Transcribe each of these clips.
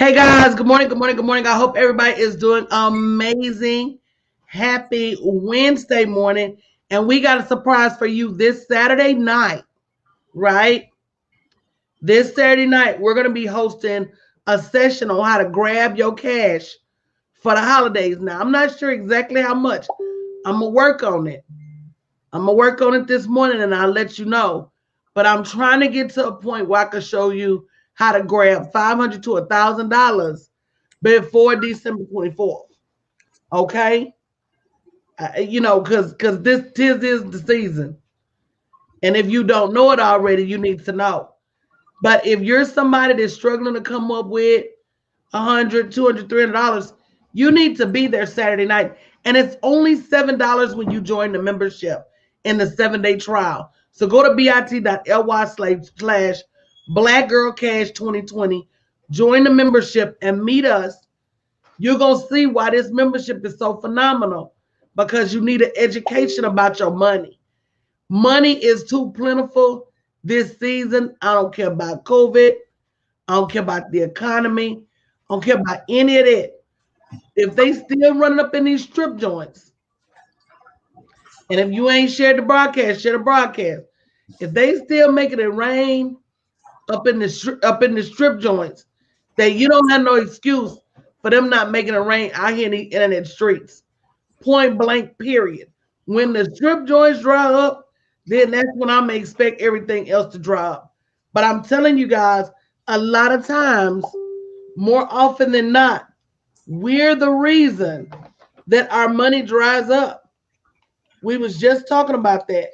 Hey guys, good morning, good morning, good morning. I hope everybody is doing amazing. Happy Wednesday morning. And we got a surprise for you this Saturday night, right? This Saturday night, we're going to be hosting a session on how to grab your cash for the holidays. Now, I'm not sure exactly how much. I'm going to work on it. I'm going to work on it this morning and I'll let you know. But I'm trying to get to a point where I can show you how to grab $500 to $1,000 before December 24th. Okay? Because this is the season. And if you don't know it already, you need to know. But if you're somebody that's struggling to come up with $100, $200, $300, you need to be there Saturday night. And it's only $7 when you join the membership in the 7-day trial. So go to bit.ly/Black Girl Cash 2020, join the membership and meet us. You're going to see why this membership is so phenomenal, because you need an education about your money. Money is too plentiful this season. I don't care about COVID. I don't care about the economy. I don't care about any of that. If they still running up in these strip joints, and if you ain't shared the broadcast, share the broadcast. If they still making it rain up in the strip joints, that you don't have no excuse for them not making it rain out here in the internet streets. Point blank, period. When the strip joints dry up, then that's when I'm gonna expect everything else to dry up. But I'm telling you guys, a lot of times, more often than not, we're the reason that our money dries up. We was just talking about that.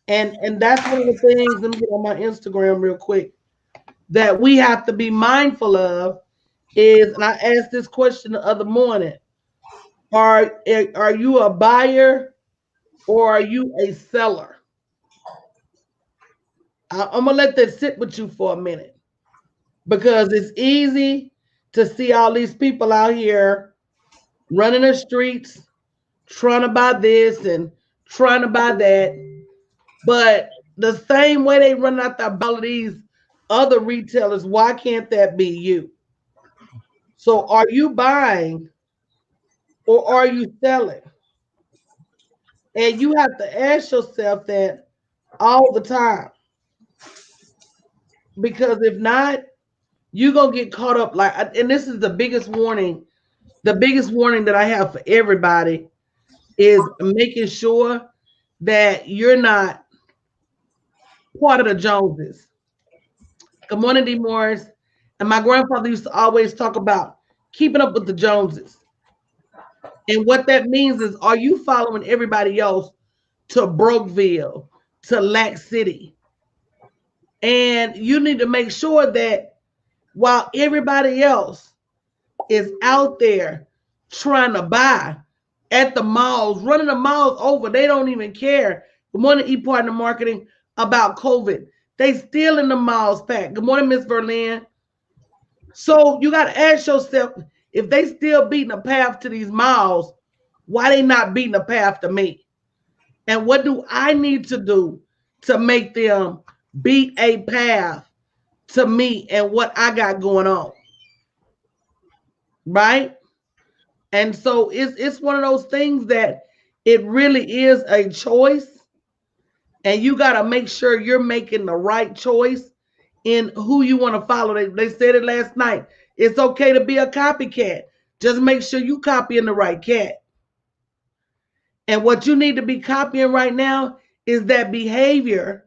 And that's one of the things, let me get on my Instagram real quick, that we have to be mindful of is, and I asked this question the other morning, are you a buyer or are you a seller? I'm gonna let that sit with you for a minute, because it's easy to see all these people out here running the streets, trying to buy this and trying to buy that. But the same way they run out there all of these other retailers, why can't that be you? So are you buying or are you selling? And you have to ask yourself that all the time. Because if not, you're gonna get caught up like, and this is the biggest warning that I have for everybody is making sure that you're not part of the Joneses. Good morning, D. Morris. And my grandfather used to always talk about keeping up with the Joneses. And what that means is, are you following everybody else to Brokeville, to Lac City? And you need to make sure that while everybody else is out there trying to buy at the malls, running the malls over, they don't even care. Good morning, ePartner Marketing, about COVID. They still in the malls packed. Good morning, Miss Verlin. So you got to ask yourself, if they still beating a path to these malls, why they not beating a path to me? And what do I need to do to make them beat a path to me and what I got going on? Right? And so it's one of those things that it really is a choice, and you got to make sure you're making the right choice in who you want to follow. They said it last night. It's okay to be a copycat. Just make sure you copying the right cat. And what you need to be copying right now is that behavior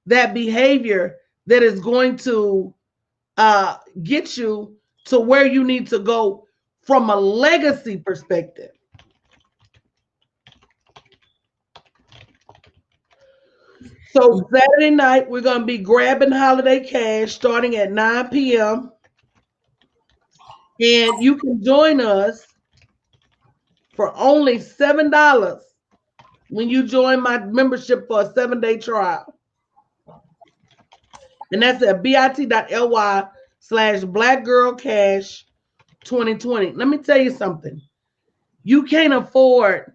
that is going to get you to where you need to go from a legacy perspective. So Saturday night, we're going to be grabbing holiday cash starting at 9 p.m. And you can join us for only $7 when you join my membership for a 7-day trial. And that's at bit.ly/Black Girl Cash 2020. Let me tell you something. You can't afford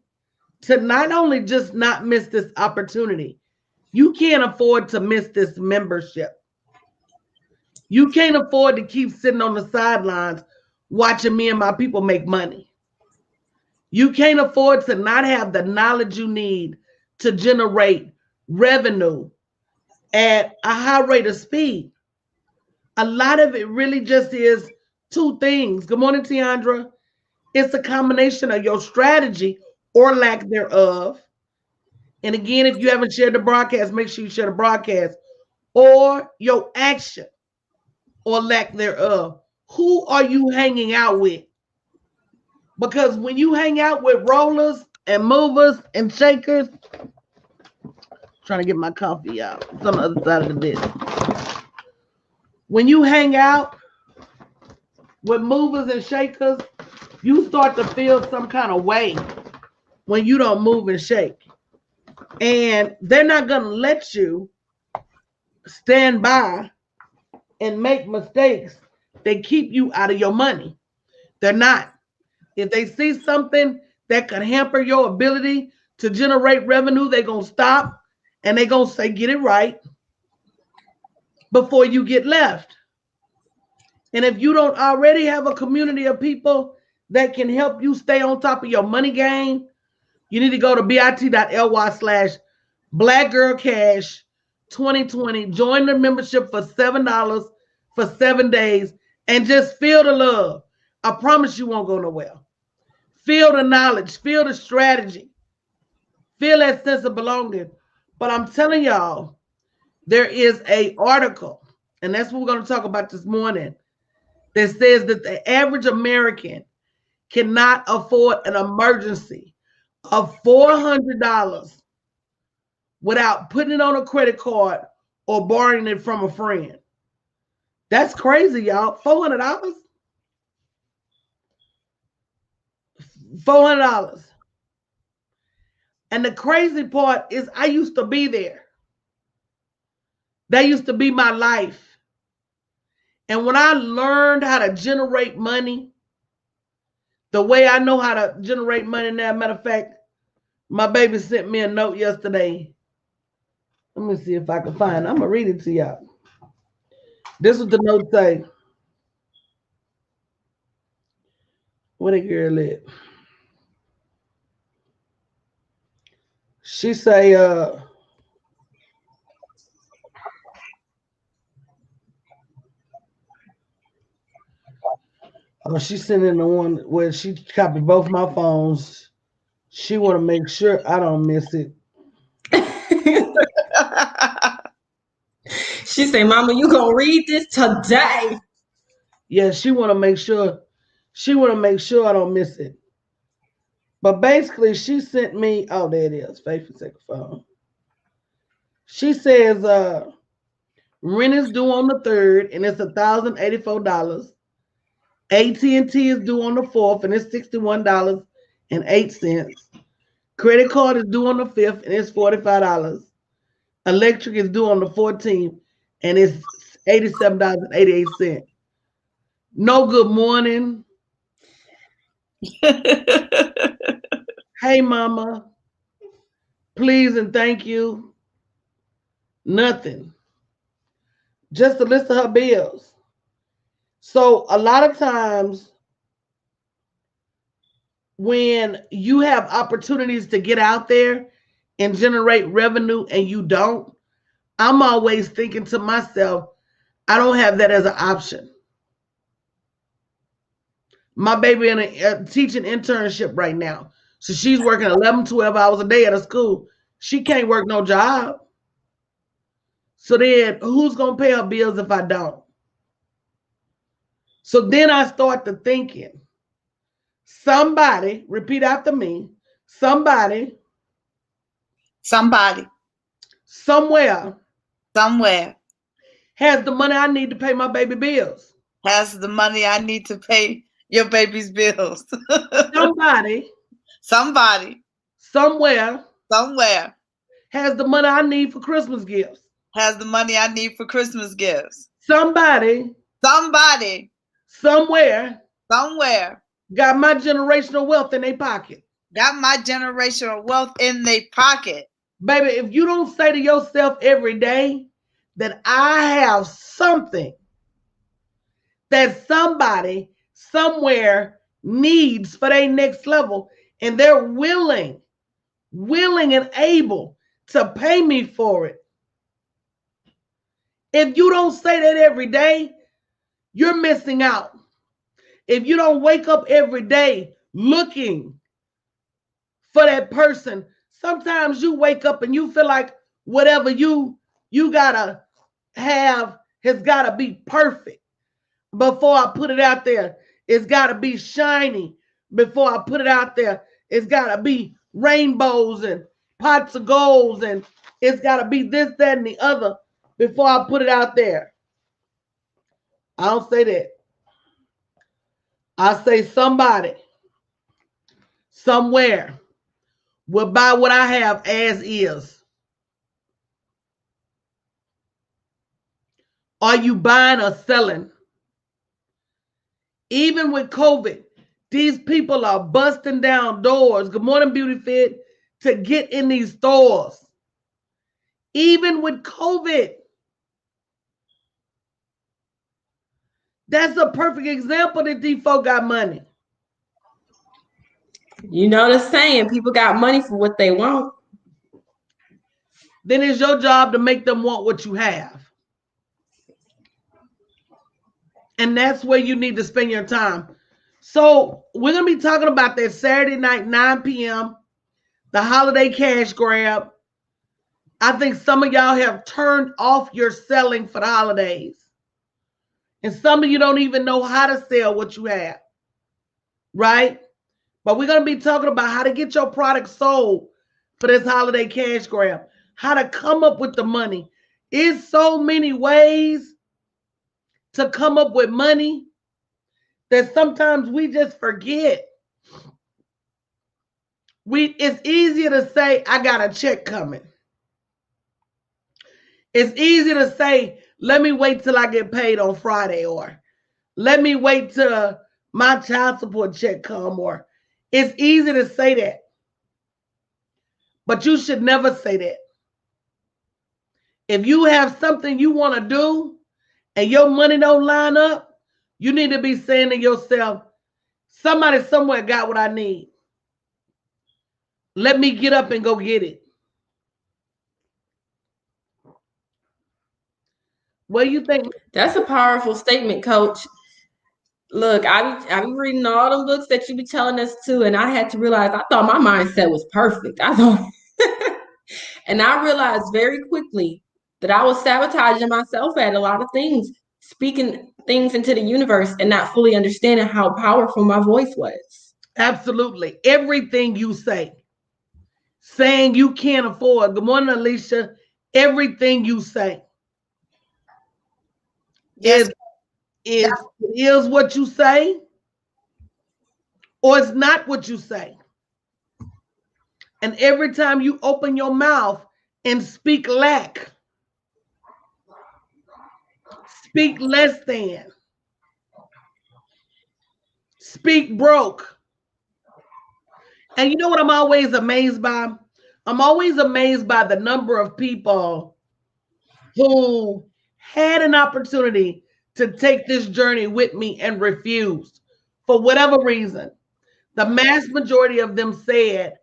to not only just not miss this opportunity, you can't afford to miss this membership. You can't afford to keep sitting on the sidelines watching me and my people make money. You can't afford to not have the knowledge you need to generate revenue at a high rate of speed. A lot of it really just is two things. Good morning, Tiandra. It's a combination of your strategy or lack thereof. And again, if you haven't shared the broadcast, make sure you share the broadcast, or your action or lack thereof. Who are you hanging out with? Because when you hang out with rollers and movers and shakers, trying to get my coffee out. It's on the other side of the desk. When you hang out with movers and shakers, you start to feel some kind of way when you don't move and shake. And they're not going to let you stand by and make mistakes that keep you out of your money. They're not. If they see something that could hamper your ability to generate revenue, they're going to stop and they're going to say, get it right before you get left. And if you don't already have a community of people that can help you stay on top of your money game, you need to go to bit.ly/blackgirlcash2020. Join the membership for $7 for 7 days and just feel the love. I promise you won't go nowhere. Feel the knowledge, feel the strategy, feel that sense of belonging. But I'm telling y'all, there is an article, and that's what we're going to talk about this morning, that says that the average American cannot afford an emergency of $400 without putting it on a credit card or borrowing it from a friend. That's crazy, y'all. $400? $400. And the crazy part is I used to be there. That used to be my life. And when I learned how to generate money, the way I know how to generate money now, matter of fact, my baby sent me a note yesterday. Let me see if I can find it. I'm going to read it to y'all. This is the note say. Where the girl at? She say, she sent in the one where she copied both my phones. She want to make sure I don't miss it. She say, Mama, you gonna read this today? Yeah, she want to make sure. She want to make sure I don't miss it. But basically, she sent me. Oh, there it is. Faithful second phone. She says, rent is due on the 3rd, and it's $1,084. AT&T is due on the 4th, and it's $61.08. Credit card is due on the 5th, and it's $45. Electric is due on the 14th, and it's $87.88. No good morning. Hey, mama. Please and thank you. Nothing. Just a list of her bills. So a lot of times when you have opportunities to get out there and generate revenue and you don't, I'm always thinking to myself, I don't have that as an option. My baby in a teaching internship right now. So she's working 11, 12 hours a day at a school. She can't work no job. So then who's going to pay her bills if I don't? So then I start to thinking, somebody, repeat after me, somebody, somewhere has the money I need to pay my baby bills. Has the money I need to pay your baby's bills. Somebody, somewhere has the money I need for Christmas gifts. Has the money I need for Christmas gifts. Somebody, somewhere got my generational wealth in their pocket. Baby, if you don't say to yourself every day that I have something that somebody somewhere needs for their next level, and they're willing and able to pay me for it. If you don't say that every day, you're missing out. If you don't wake up every day looking for that person, sometimes you wake up and you feel like whatever you gotta have has gotta be perfect before I put it out there. It's gotta be shiny before I put it out there. It's gotta be rainbows and pots of gold, and it's gotta be this, that, and the other before I put it out there. I don't say that. I say somebody somewhere will buy what I have as is. Are you buying or selling? Even with COVID, these people are busting down doors. Good morning, Beauty Fit, to get in these stores. Even with COVID. That's a perfect example that these folk got money. You know the saying, people got money for what they want. Then it's your job to make them want what you have. And that's where you need to spend your time. So we're going to be talking about that Saturday night, 9 p.m., the holiday cash grab. I think some of y'all have turned off your selling for the holidays. And some of you don't even know how to sell what you have, right? But we're going to be talking about how to get your product sold for this holiday cash grab, how to come up with the money. It's so many ways to come up with money that sometimes we just forget. It's easier to say, I got a check coming. It's easy to say, let me wait till I get paid on Friday, or let me wait till my child support check come, or it's easy to say that. But you should never say that. If you have something you want to do and your money don't line up, you need to be saying to yourself, somebody somewhere got what I need. Let me get up and go get it. What do you think? That's a powerful statement, Coach. Look, I be reading all them books that you be telling us to, and I had to realize I thought my mindset was perfect. I thought, and I realized very quickly that I was sabotaging myself at a lot of things, speaking things into the universe and not fully understanding how powerful my voice was. Absolutely. Everything you say, saying you can't afford. Good morning, Alicia. Everything you say Yes. is what you say, or it's not what you say. And every time you open your mouth and speak lack, speak less than, speak broke. And you know what I'm always amazed by? I'm always amazed by the number of people who had an opportunity to take this journey with me and refused for whatever reason. The mass majority of them said,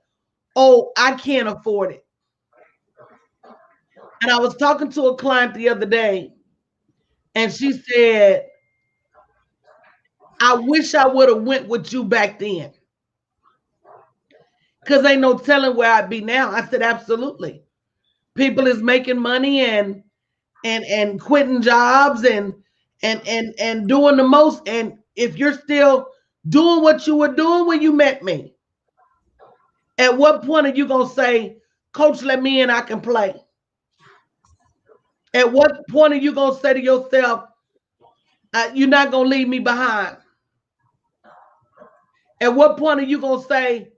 oh, I can't afford it. And I was talking to a client the other day, and she said, I wish I would have went with you back then, because ain't no telling where I'd be now. I said, absolutely. People is making money and quitting jobs and doing the most. And if you're still doing what you were doing when you met me, at what point are you gonna say, Coach, let me in, I can play? At what point are you gonna say to yourself, you're not gonna leave me behind? At what point are you gonna say,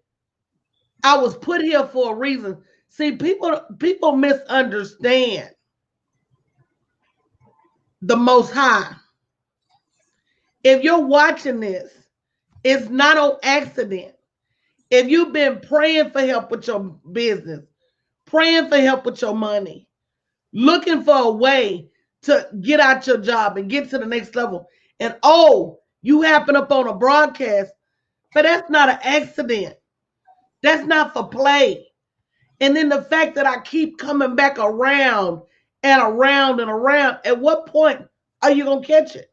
I was put here for a reason? See, people misunderstand the Most High. If you're watching this, it's not on accident. If you've been praying for help with your business, praying for help with your money, looking for a way to get out your job and get to the next level, and oh, you happen up on a broadcast, but that's not an accident. That's not for play. And then the fact that I keep coming back around and around and around, at what point are you going to catch it?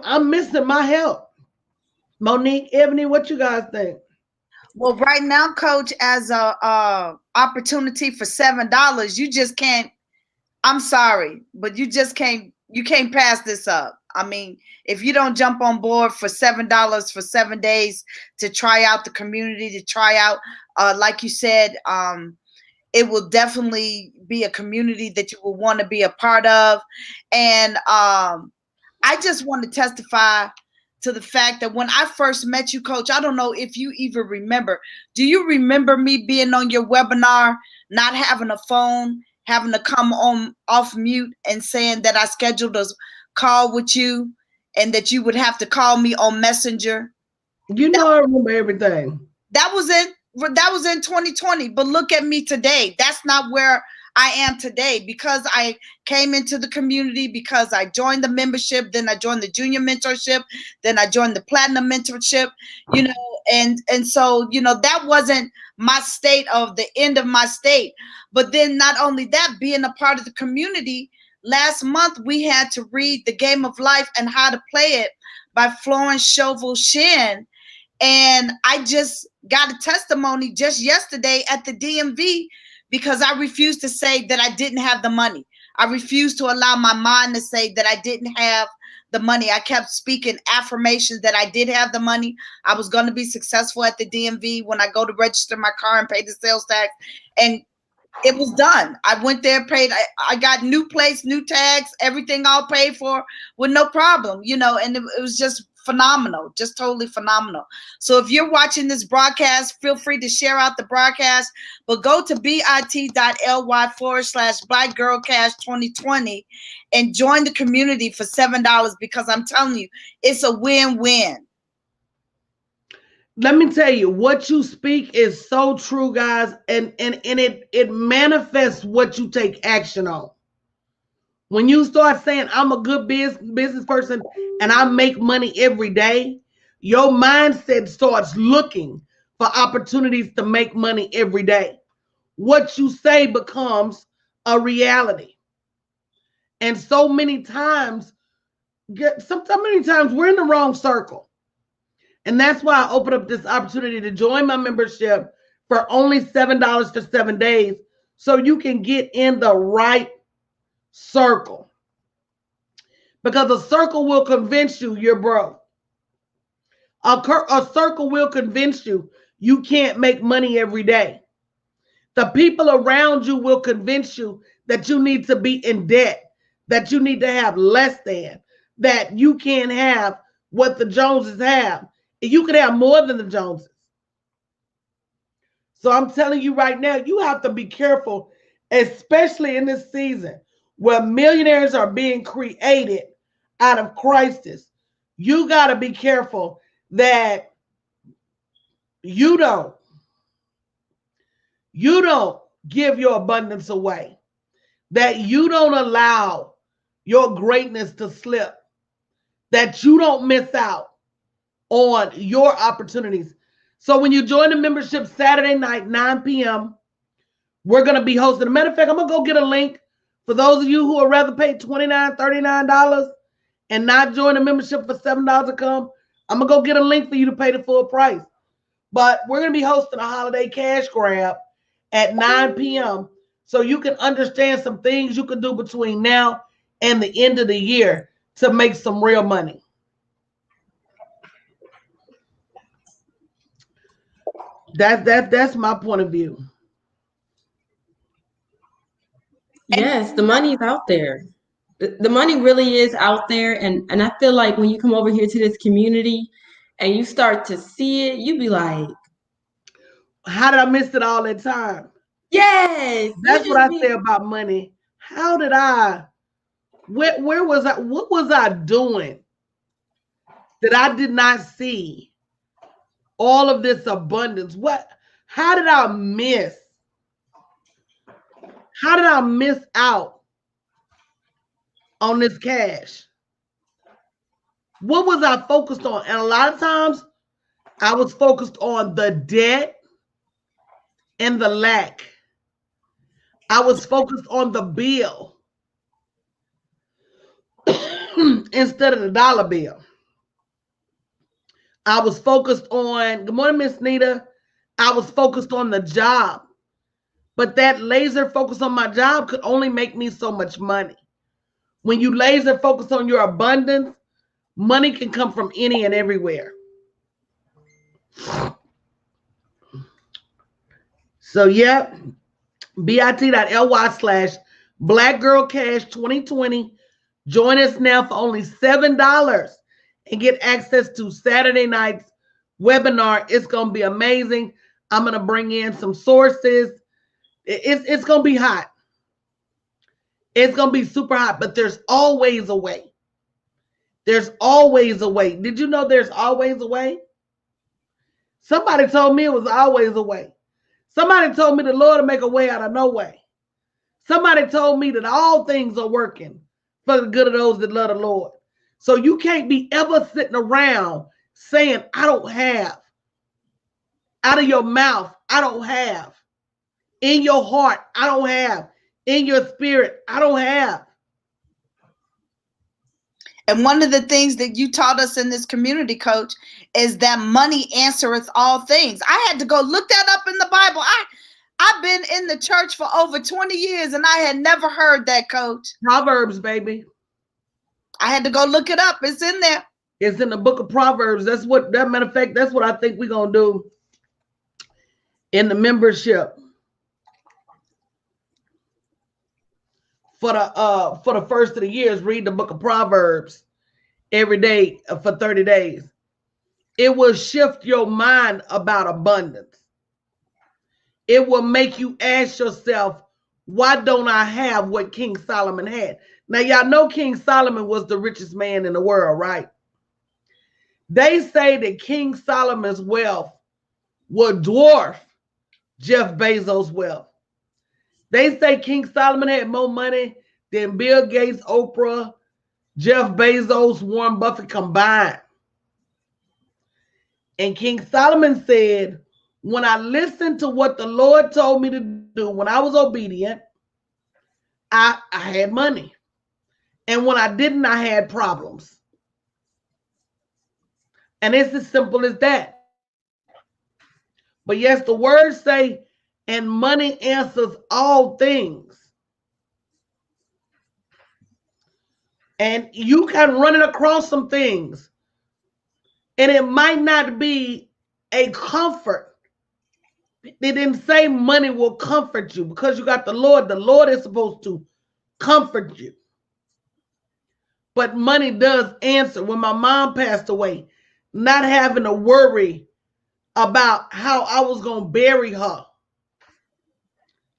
I'm missing my help. Monique, Ebony, what you guys think? Well, right now, Coach, as a opportunity for $7, you just can't. I'm sorry, but you just can't. You can't pass this up. I mean, if you don't jump on board for $7 for 7 days to try out the community, to try out, like you said, it will definitely be a community that you will want to be a part of. And I just want to testify to the fact that when I first met you, Coach, I don't know if you even remember. Do you remember me being on your webinar, not having a phone, having to come on off mute and saying that I scheduled a call with you and that you would have to call me on Messenger? You know, I remember everything. That was in 2020. But look at me today. That's not where I am today, because I came into the community, because I joined the membership, then I joined the junior mentorship, then I joined the platinum mentorship, you know, and so, you know, that wasn't my state of the end of my state. But then not only that, being a part of the community, last month we had to read The Game of Life and How to Play It by Florence Scovel Shinn. And I just got a testimony just yesterday at the DMV, because I refused to say that I didn't have the money. I refused to allow my mind to say that I didn't have the money. I kept speaking affirmations that I did have the money. I was going to be successful at the DMV when I go to register my car and pay the sales tax. And it was done. I went there, paid. I got new plates, new tags, everything all paid for with no problem, you know, and it was just phenomenal, just totally phenomenal. So if you're watching this broadcast, feel free to share out the broadcast, but go to bit.ly/Black Girl Cash 2020 and join the community for $7, because I'm telling you, it's a win-win. Let me tell you, what you speak is so true, guys, and it manifests what you take action on. When you start saying, I'm a good business person and I make money every day, your mindset starts looking for opportunities to make money every day. What you say becomes a reality. And so many times we're in the wrong circle. And that's why I opened up this opportunity to join my membership for only $7 for 7 days, so you can get in the right circle. Because a circle will convince you you're broke. A circle will convince you you can't make money every day. The people around you will convince you that you need to be in debt, that you need to have less than, that you can't have what the Joneses have. You could have more than the Joneses. So I'm telling you right now, you have to be careful, especially in this season where millionaires are being created out of crisis. You got to be careful that you don't give your abundance away, that you don't allow your greatness to slip, that you don't miss out on your opportunities. So when you join the membership Saturday night, 9 p.m., we're going to be hosting. As a matter of fact, I'm going to go get a link for those of you who would rather pay $29, $39 and not join a membership for $7 to come. I'm going to go get a link for you to pay the full price. But we're going to be hosting a holiday cash grab at 9 p.m. so you can understand some things you can do between now and the end of the year to make some real money. That's my point of view. Yes, the money's out there. The money really is out there. And I feel like when you come over here to this community and you start to see it, you be like, how did I miss it all that time? Yes. That's what I say about money. How did where was I? What was I doing that I did not see all of this abundance? How did I miss? How did I miss out on this cash? What was I focused on? And a lot of times I was focused on the debt and the lack. I was focused on the bill instead of the dollar bill. I was focused on, good morning, Miss Nita. I was focused on the job. But that laser focus on my job could only make me so much money. When you laser focus on your abundance, money can come from any and everywhere. So, yeah, bit.ly/blackgirlcash2020. Join us now for only $7 and get access to Saturday night's webinar. It's going to be amazing. I'm going to bring in some sources. It's going to be hot. It's going to be super hot, but there's always a way. There's always a way. Did you know there's always a way? Somebody told me it was always a way. Somebody told me the Lord will make a way out of no way. Somebody told me that all things are working for the good of those that love the Lord. So you can't be ever sitting around saying, I don't have. Out of your mouth, I don't have. In your heart, I don't have. In your spirit, I don't have. And one of the things that you taught us in this community, Coach, is that money answereth all things. I had to go look that up in the Bible. I've been in the church for over 20 years and I had never heard that, Coach. Proverbs, baby. I had to go look it up. It's in there. It's in the book of Proverbs. That's what, that matter of fact, that's what I think we're going to do in the membership. For the first of the year, read the book of Proverbs every day for 30 days. It will shift your mind about abundance. It will make you ask yourself, why don't I have what King Solomon had? Now, y'all know King Solomon was the richest man in the world, right? They say that King Solomon's wealth would dwarf Jeff Bezos' wealth. They say King Solomon had more money than Bill Gates, Oprah, Jeff Bezos, Warren Buffett combined. And King Solomon said, when I listened to what the Lord told me to do, when I was obedient, I had money. And when I didn't, I had problems. And it's as simple as that. But yes, the words say, and money answers all things. And you can run it across some things. And it might not be a comfort. They didn't say money will comfort you because you got the Lord. The Lord is supposed to comfort you. But money does answer. When my mom passed away, not having to worry about how I was going to bury her.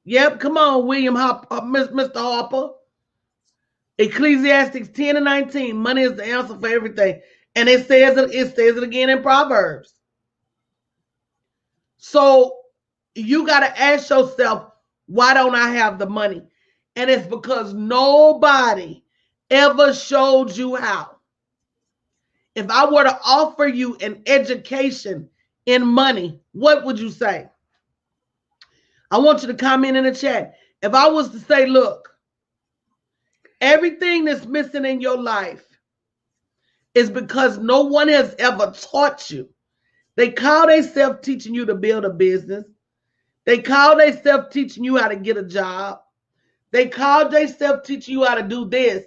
Yep, come on, William Harper, Mr. Harper. Ecclesiastes 10:19. Money is the answer for everything. And it says it again in Proverbs. So you got to ask yourself, why don't I have the money? And it's because nobody ever showed you how. If I were to offer you an education in money, what would you say? I want you to comment in the chat. If I was to say, look, everything that's missing in your life is because no one has ever taught you. They call themselves teaching you to build a business. They call themselves teaching you how to get a job. They call themselves teaching you how to do this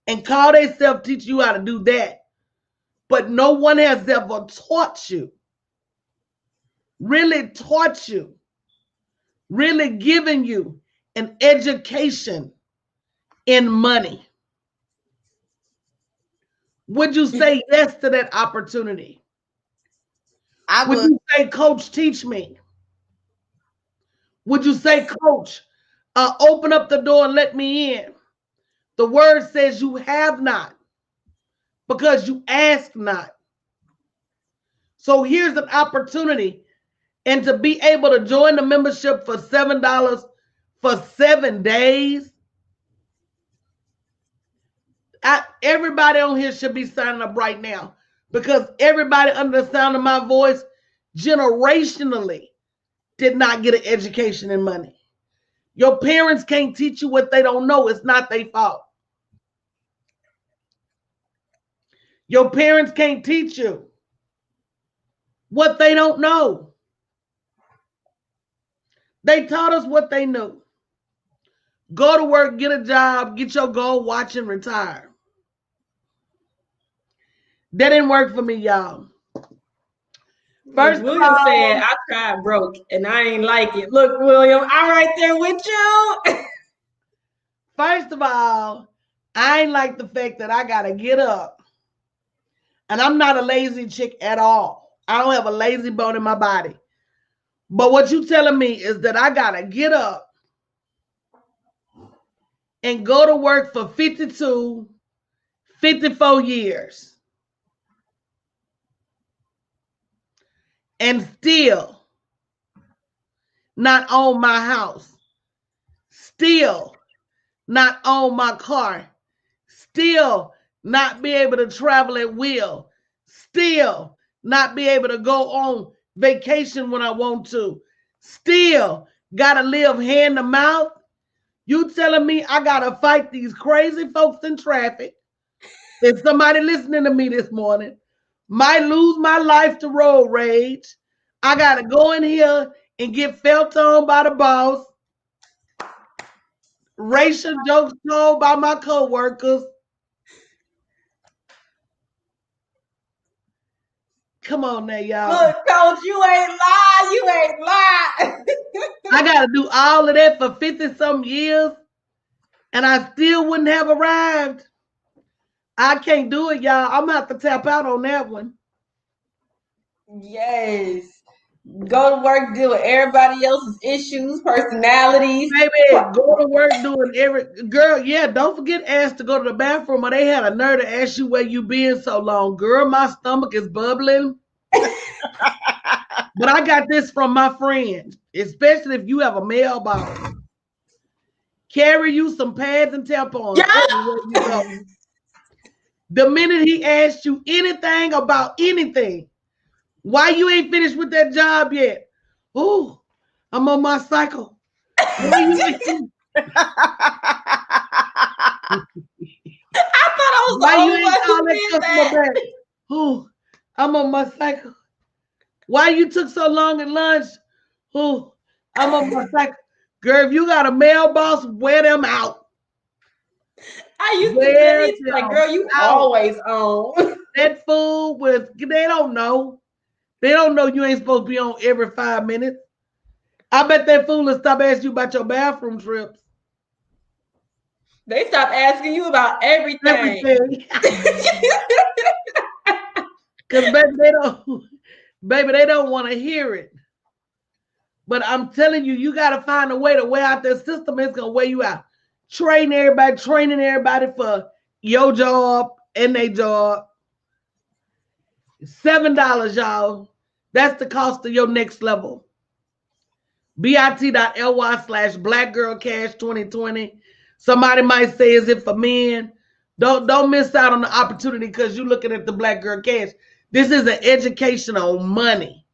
and call themselves teaching you how to do that. But no one has ever taught you, really taught you, really given you an education in money. Would you say yes to that opportunity? I would. Would you say, Coach, teach me? Would you say, Coach, open up the door and let me in? The word says you have not because you ask not. So here's an opportunity. And to be able to join the membership for $7 for 7 days, Everybody on here should be signing up right now because everybody under the sound of my voice generationally did not get an education in money. Your parents can't teach you what they don't know. It's not their fault. Your parents can't teach you what they don't know. They taught us what they knew. Go to work, get a job, get your gold watch, and retire. That didn't work for me, y'all. First William said, I tried broke and I ain't like it. Look, William, I'm right there with you. First of all, I ain't like the fact that I got to get up. And I'm not a lazy chick at all. I don't have a lazy bone in my body. But what you telling me is that I got to get up and go to work for 52, 54 years. And still not own my house, still not own my car, still not be able to travel at will, still not be able to go on vacation when I want to, still gotta live hand to mouth. You telling me I gotta fight these crazy folks in traffic? If somebody listening to me this morning might lose my life to road rage. I got to go in here and get felt on by the boss. Racial jokes told by my co-workers. Come on now, y'all. Look, Coach, you ain't lie. You ain't lie. I got to do all of that for 50-some years, and I still wouldn't have arrived. I can't do it, y'all. I'm going to have to tap out on that one. Yes. Go to work, deal with everybody else's issues, personalities. Baby, go to work doing girl, yeah, don't forget ask to go to the bathroom, or they had a nerve to ask you where you been so long. Girl, my stomach is bubbling. But I got this from my friend, especially if you have a mailbox. Carry you some pads and tampons. Yeah. The minute he asked you anything about anything, why you ain't finished with that job yet? Ooh, I'm on my cycle. I thought I was why you ain't call that customer back? Ooh, I'm on my cycle. Why you took so long at lunch? Ooh, I'm on my cycle. Girl, if you got a mailbox, wear them out. I used to say, like, girl, you always on. That fool they don't know. They don't know you ain't supposed to be on every 5 minutes. I bet that fool will stop asking you about your bathroom trips. They stop asking you about everything. Because baby, they don't want to hear it. But I'm telling you, you got to find a way to wear out their system. It's going to wear you out. Training everybody for your job and their job. $7, y'all. That's the cost of your next level. bit.ly/blackgirlcash2020. Somebody might say, is it for men? Don't miss out on the opportunity because you're looking at the Black Girl Cash. This is an education on money.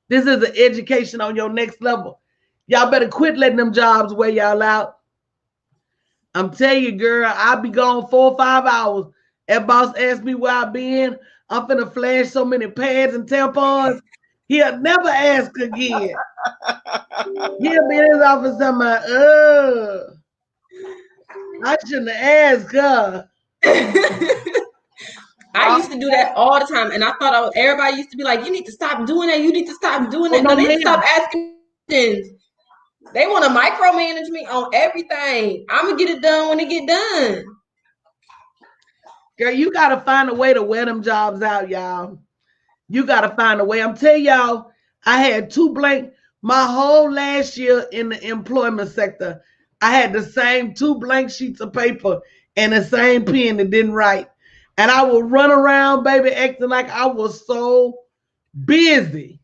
This is an education on your next level. Y'all better quit letting them jobs wear y'all out. I'm telling you, girl, I'll be gone 4 or 5 hours. That boss asked me where I been. I'm finna flash so many pads and tampons. He'll never ask again. He'll be in his office talking about, I shouldn't have asked her. I used to do that all the time, and I thought everybody used to be like, you need to stop doing that. You need to stop doing that. No, they need to stop asking questions. They want to micromanage me on everything. I'm going to get it done when it get done. Girl, you got to find a way to wear them jobs out, y'all. You got to find a way. I'm telling y'all, I had my whole last year in the employment sector, I had the same 2 blank sheets of paper and the same pen that didn't write. And I would run around, baby, acting like I was so busy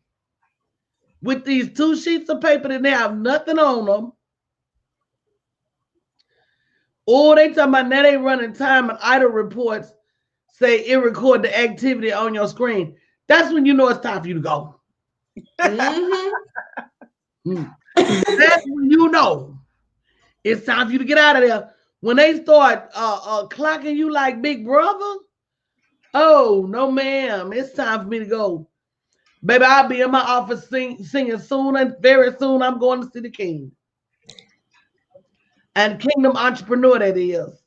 with these 2 sheets of paper that they have nothing on them. Oh, they talking about now they running time and idle reports say it record the activity on your screen. That's when you know it's time for you to go. Mm-hmm. That's when you know it's time for you to get out of there. When they start clocking you like Big Brother, oh no, ma'am, it's time for me to go. Baby, I'll be in my office singing soon, and very soon I'm going to see the king. And kingdom entrepreneur that is.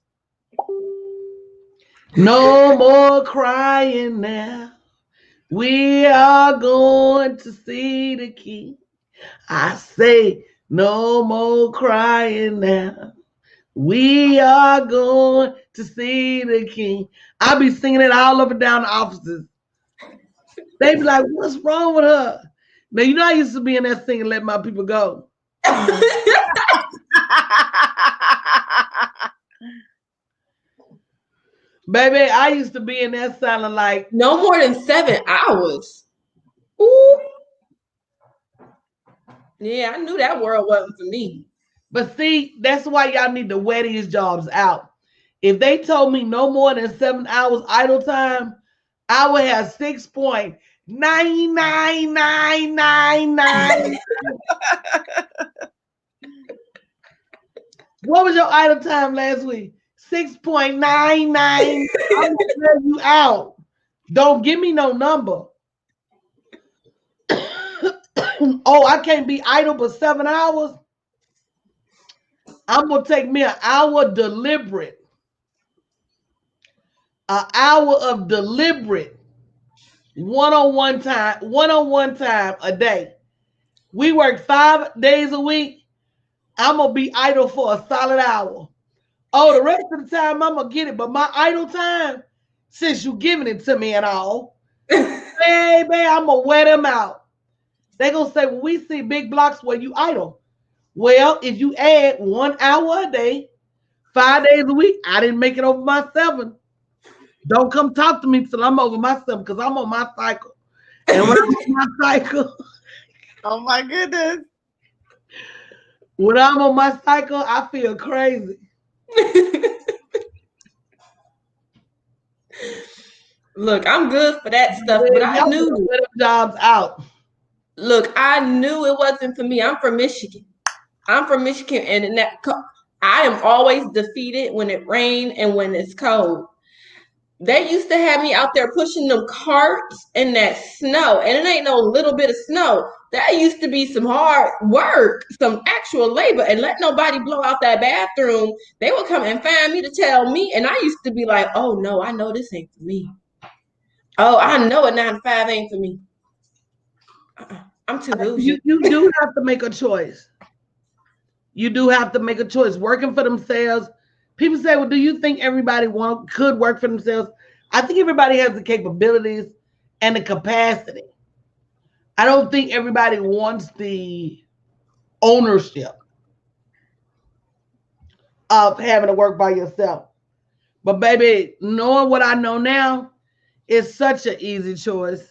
No more crying now. We are going to see the king. I say no more crying now. We are going to see the king. I'll be singing it all up and down the offices. They be like, what's wrong with her? Now, you know, I used to be in that singing, Let My People Go. Baby, I used to be in that sounding like no more than 7 hours. Ooh. Yeah, I knew that world wasn't for me. But see, that's why y'all need to wear these jobs out. If they told me no more than 7 hours idle time, I would have 6.99999. What was your idle time last week? 6.99. I'm gonna tell you out. Don't give me no number. Oh, I can't be idle for 7 hours. I'm gonna take me an hour deliberate. An hour of deliberate one-on-one time a day. We work 5 days a week. I'm gonna be idle for a solid hour. Oh, the rest of the time I'm gonna get it, but my idle time, since you giving it to me and all, baby, I'm gonna wear them out. They gonna say, well, we see big blocks where you idle. Well, if you add 1 hour a day, 5 days a week, I didn't make it over my 7. Don't come talk to me till I'm over my 7 because I'm on my cycle. And when I'm on my cycle, Oh my goodness. when I'm on my cycle, I feel crazy. Look, I'm good for that stuff, but I knew jobs out. Look, I knew it wasn't for me. I'm from Michigan. And I am always defeated when it rains and when it's cold. They used to have me out there pushing them carts in that snow, and it ain't no little bit of snow. That used to be some hard work, some actual labor, and let nobody blow out that bathroom. They would come and find me to tell me, and I used to be like, oh no, I know this ain't for me. Oh, I know a 9 to 5 ain't for me. I'm too bougie. You do have to make a choice. You do have to make a choice. Working for themselves. People say, well, do you think everybody could work for themselves? I think everybody has the capabilities and the capacity. I don't think everybody wants the ownership of having to work by yourself. But baby, knowing what I know now, it's such an easy choice.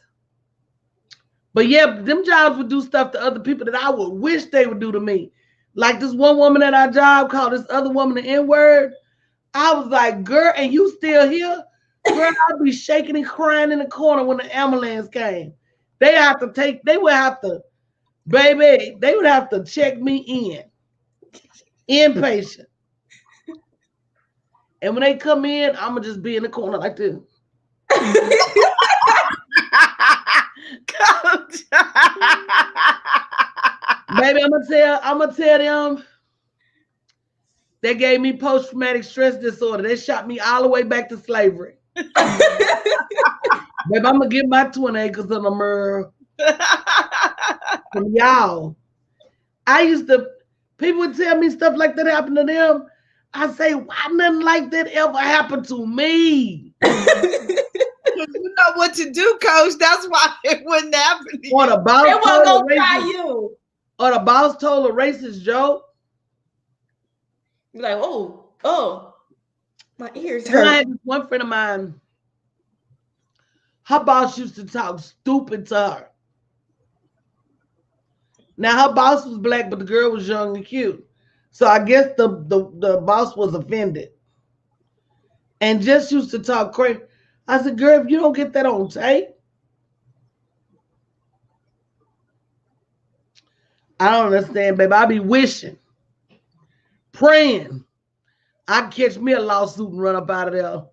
But yeah, them jobs would do stuff to other people that I would wish they would do to me. Like this one woman at our job called this other woman the N-word. I was like, girl, and you still here? Girl, I'd be shaking and crying in the corner when the ambulance came. They would have to check me inpatient. And when they come in, I'm gonna just be in the corner like this. Baby, I'm gonna tell them they gave me post-traumatic stress disorder. They shot me all the way back to slavery. Baby, I'm gonna get my 20 acres of the myrrh from y'all. People would tell me stuff like that happened to them. I say, why nothing like that ever happened to me? You know what to do, Coach. That's why it wouldn't happen to you. Or the boss They won't go try you. Or the boss told a racist joke. You're like, oh, my ears hurt. I had this one friend of mine. Her boss used to talk stupid to her. Now her boss was black, but the girl was young and cute. So I guess the boss was offended and just used to talk crazy. I said, girl, if you don't get that on tape, I don't understand, baby. I be wishing, praying I'd catch me a lawsuit and run up out of there.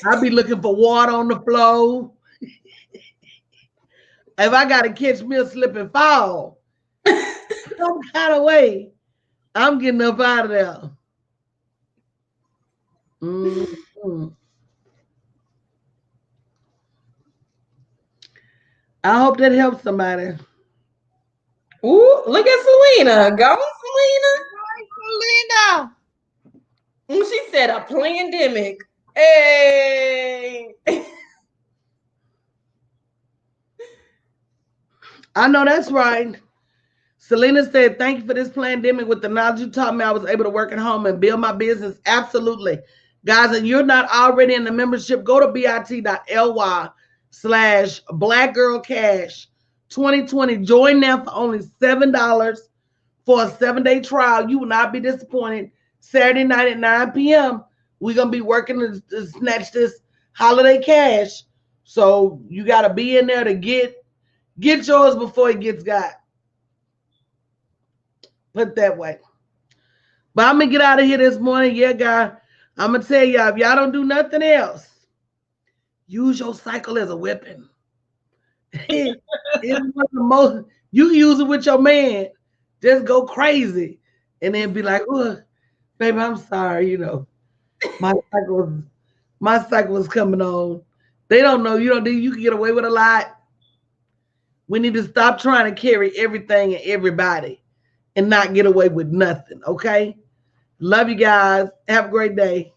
I'd be looking for water on the floor. If I got to catch me a slip and fall, some kind of way, I'm getting up out of there. Mm-hmm. I hope that helps somebody. Ooh, look at Selena. Go, Selena. Selena. She said a pandemic. Hey. I know that's right. Selena said, thank you for this pandemic. With the knowledge you taught me, I was able to work at home and build my business. Absolutely. Guys, and you're not already in the membership, go to bit.ly/blackgirlcash 2020. Join now for only $7 for a 7-day trial. You will not be disappointed. Saturday night at 9 p.m. We're going to be working to snatch this holiday cash. So you got to be in there to get yours before it gets got. Put that way. But I'm going to get out of here this morning. Yeah, guys. I'm going to tell y'all, if y'all don't do nothing else, use your cycle as a weapon. It's one of the most, you use it with your man. Just go crazy. And then be like, oh, baby, I'm sorry, my cycle is coming on. They don't know you can get away with a lot. We need to stop trying to carry everything and everybody and not get away with nothing. Okay. Love you guys. Have a great day.